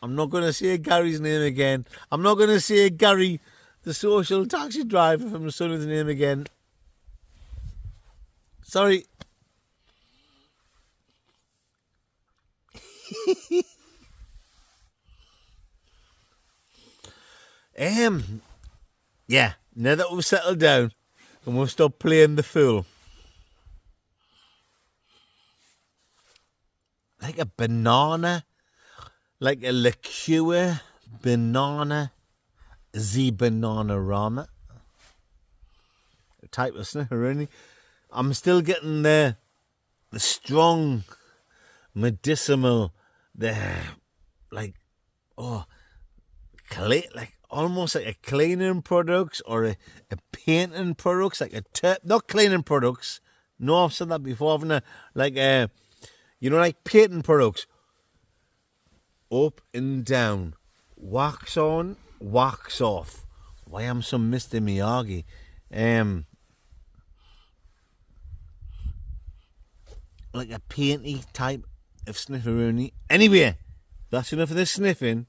Speaker 2: I'm not going to say Gary's name again. I'm not going to say Gary, the social taxi driver from the Son of the name again. Sorry. Yeah, now that we've settled down and we've stopped playing the fool. Like a banana, like a liqueur banana, the banana rama. A type of snifferoonie. I'm still getting the strong medicinal, almost like a cleaning products or a painting products, like not cleaning products. No, I've said that before, haven't I? Like like painting products. Up and down, wax on, wax off. Why I'm some Mr. Miyagi. Like a painty type of snifferoonie. Anyway, that's enough of this sniffing.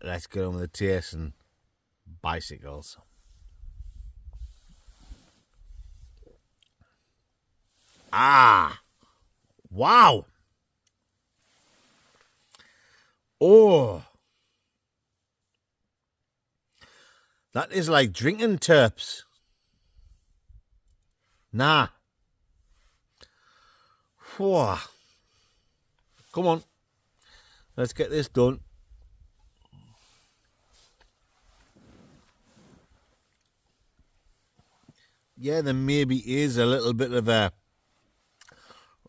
Speaker 2: Let's get on with the taste and bicycles. Ah! Wow! Oh! That is like drinking terps. Nah. Whoa. Come on. Let's get this done. Yeah, there maybe is a little bit of a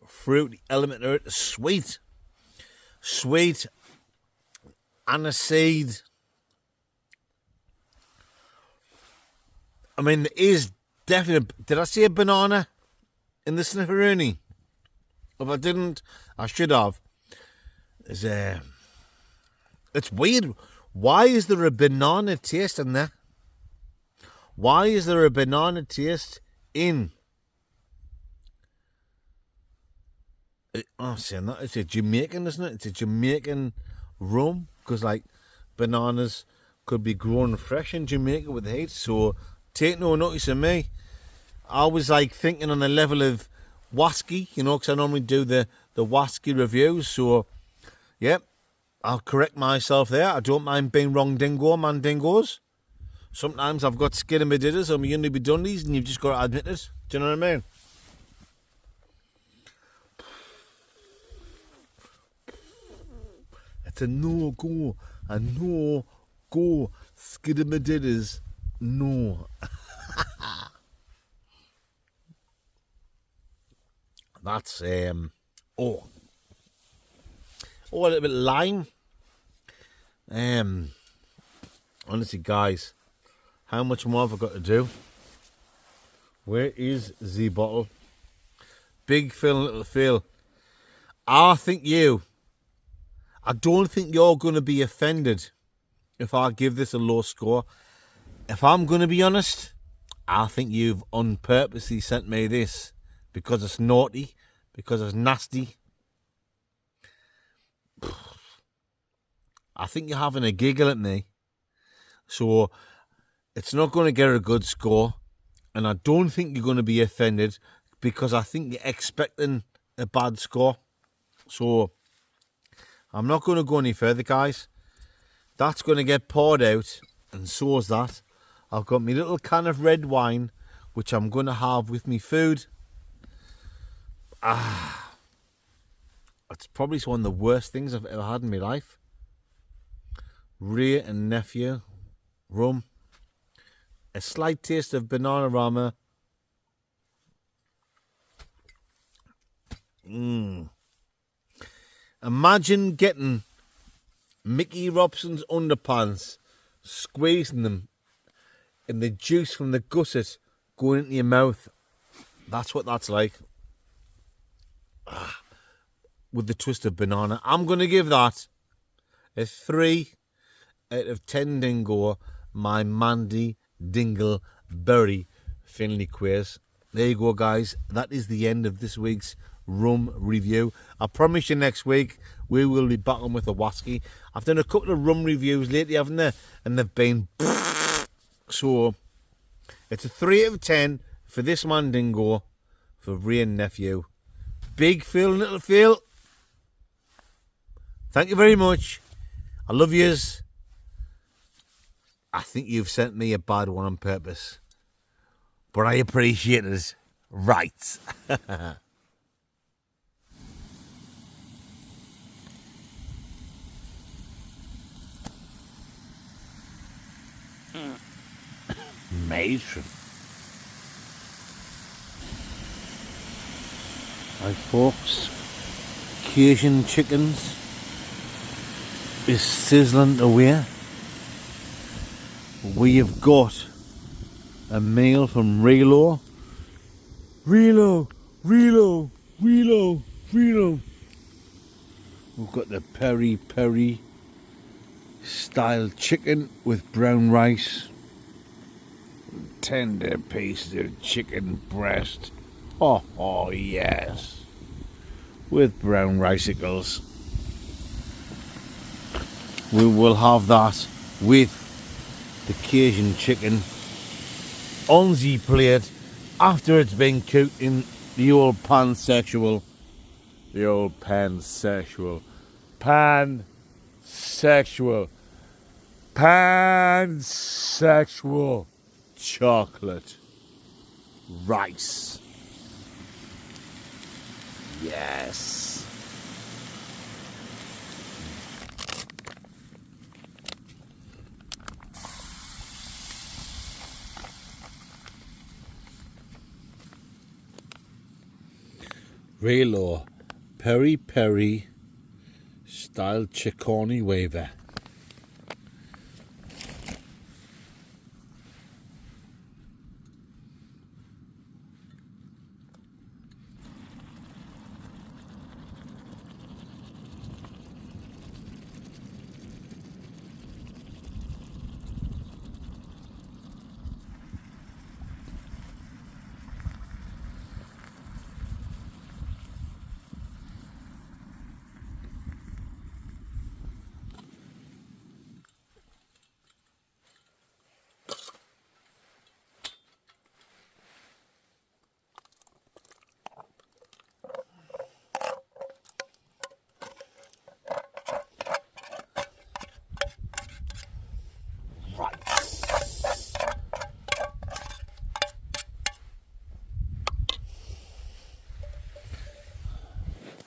Speaker 2: fruity element to it. Sweet. Aniseed. I mean, there is definitely... Did I say a banana in the snifferoonie? If I didn't, I should have. It's weird. Why is there a banana taste in there? Why is there a banana taste in... I'm saying that. It's a Jamaican, isn't it? It's a Jamaican rum. Because, bananas could be grown fresh in Jamaica with the heat. So, take no notice of me. I was, thinking on the level of Wasky, because I normally do the Wasky reviews. So, yeah, I'll correct myself there. I don't mind being wrong, mandingos. Sometimes I've got skin in my didders or my uni be dundies, and you've just got to admit it. Do you know what I mean? It's a no-go. A no-go. Skin in my didders. No. That's, a little bit of lime. Honestly, guys, how much more have I got to do? Where is the bottle? Big Phil and Little Phil. I don't think you're going to be offended if I give this a low score. If I'm going to be honest, I think you've unpurposely sent me this because it's naughty, because it's nasty. I think you're having a giggle at me. So it's not going to get a good score. And I don't think you're going to be offended because I think you're expecting a bad score. So I'm not going to go any further, guys. That's going to get poured out, and so is that. I've got my little can of red wine, which I'm going to have with me food. It's probably one of the worst things I've ever had in my life. Wray and Nephew rum. A slight taste of banana rama. Imagine getting Mickey Robson's underpants, squeezing them, and the juice from the gusset going into your mouth. That's what that's like. With the twist of banana. I'm going to give that a 3 out of 10 dingo, my Mandy Dingle Berry Finley quiz. There you go, guys. That is the end of this week's rum review. I promise you next week we will be back on with a wasky. I've done a couple of rum reviews lately, haven't I? And they've been so it's a 3 out of 10 for this Mandingo for Wray and Nephew. Big Phil, little Phil, thank you very much. I love yous. I think you've sent me a bad one on purpose, but I appreciate it. Right. Matron. Hi folks, Cajun chickens is sizzling away. We have got a meal from Relo. We've got the peri peri style chicken with brown rice. Tender pieces of chicken breast. Oh yes. With brown ricicles. We will have that with the Cajun chicken on the plate after it's been cooked in the old pansexual. Pansexual chocolate rice. Yes. Relo peri peri style chickoni waver.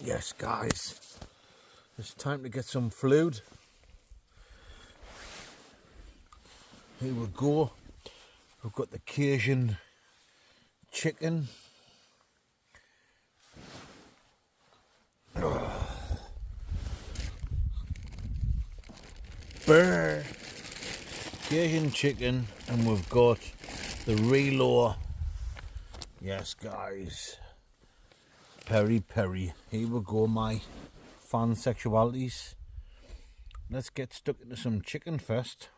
Speaker 2: Yes, guys, it's time to get some fluid. Here we go. We've got the Cajun chicken. Burr. Cajun chicken, and we've got the Relo. Yes, guys. Peri peri. Here we go, my fan sexualities. Let's get stuck into some chicken first.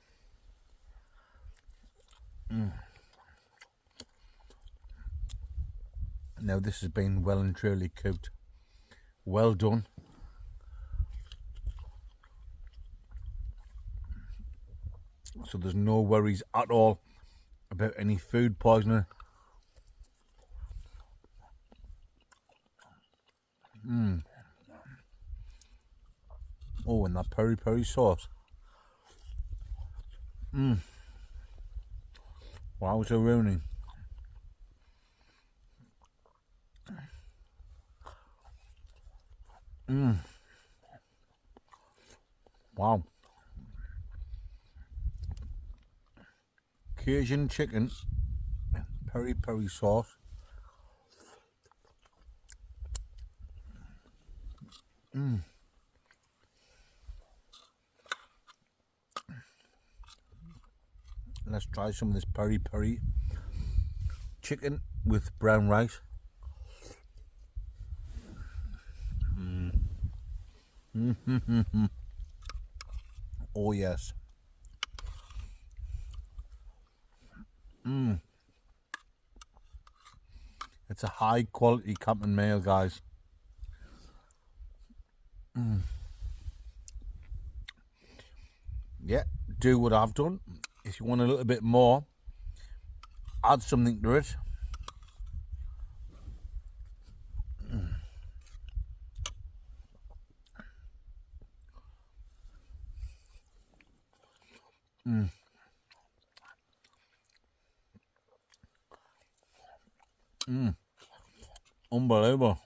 Speaker 2: Now this has been well and truly cooked. Well done. So there's no worries at all about any food poisoning. Oh, and that peri peri sauce. Wow, so Rooney. Wow. Cajun chicken, peri peri sauce. Let's try some of this peri peri chicken with brown rice. Oh yes. It's a high quality camping meal, guys. Yeah, do what I've done. If you want a little bit more, add something to it. Unbelievable.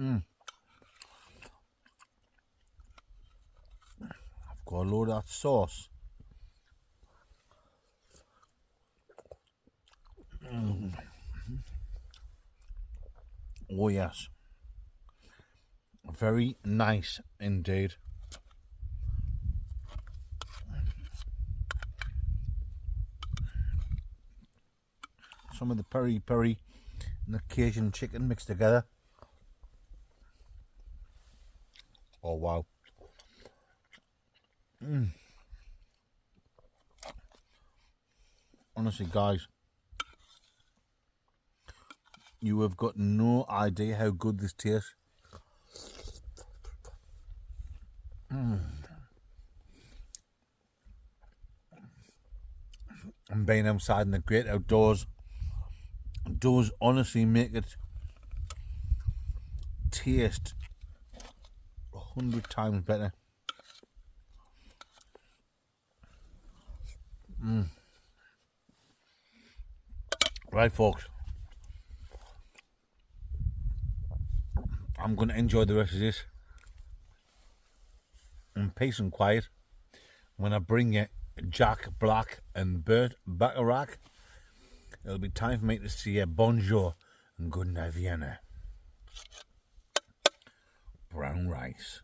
Speaker 2: I've got a load of that sauce. Oh yes. Very nice indeed. Some of the peri peri and the Cajun chicken mixed together. Oh wow. Honestly, guys, you have got no idea how good this tastes. And being outside in the great outdoors does honestly make it taste 100 times better. Right, folks, I'm going to enjoy the rest of this in peace and quiet when I bring you Jack Black and Bert Bacharach. It'll be time for me to say bonjour and good night, Vienna. Brown rice.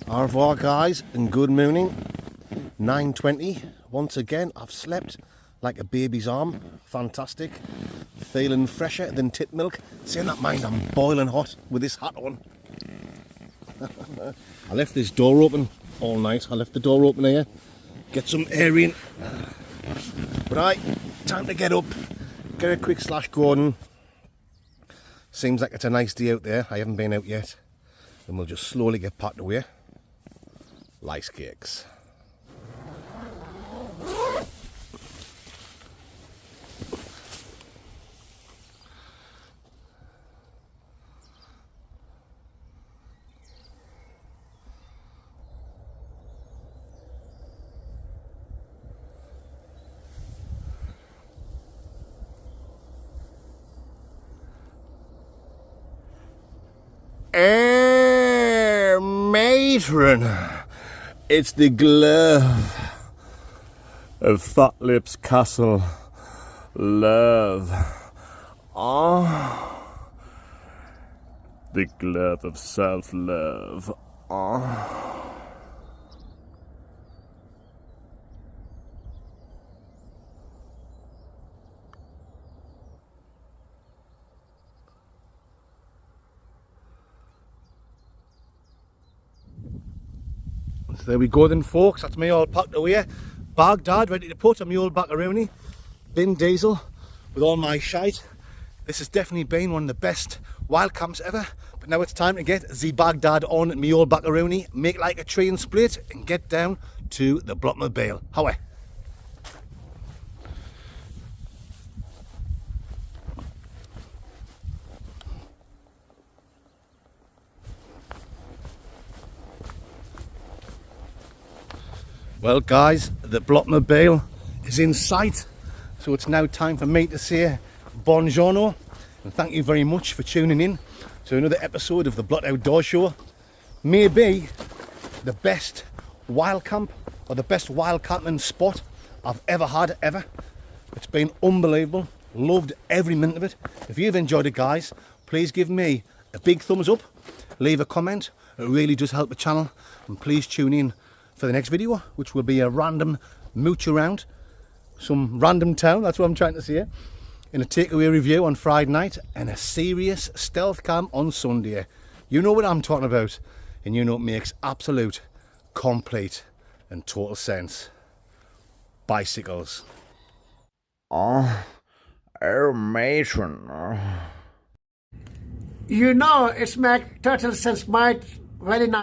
Speaker 1: Au revoir, guys, and good morning. 9:20. Once again, I've slept like a baby's arm. Fantastic. Feeling fresher than tit milk. Saying that, mind, I'm boiling hot with this hat on. I left this door open all night. I left the door open here. Get some air in. Right, time to get up. Get a quick slash Gordon. Seems like it's a nice day out there. I haven't been out yet. And we'll just slowly get packed away. Lice cakes. Matron, it's the glove of Fatlips Castle love. The glove of self-love. So there we go then, folks. That's me all packed away. Baghdad ready to put a mule macaroni. Bin diesel with all my shite. This has definitely been one of the best wild camps ever. But now it's time to get the Baghdad on me old macaroni, make like a train split and get down to the Blockmobile. Howie. Well guys, the Blockmobile is in sight, so it's now time for me to say buongiorno and thank you very much for tuning in to another episode of the Blot Outdoor Show. Maybe the best wild camp or the best wild camping spot I've ever had ever. It's been unbelievable, loved every minute of it. If you've enjoyed it guys, please give me a big thumbs up, leave a comment, it really does help the channel, and please tune in for the next video, which will be a random mooch around some random town, that's what I'm trying to say, in a takeaway review on Friday night and a serious stealth cam on Sunday. You know what I'm talking about, and you know it makes absolute, complete and total sense. Bicycles.
Speaker 3: Oh, matron.
Speaker 4: You know, it's make total sense, mate. Very nice.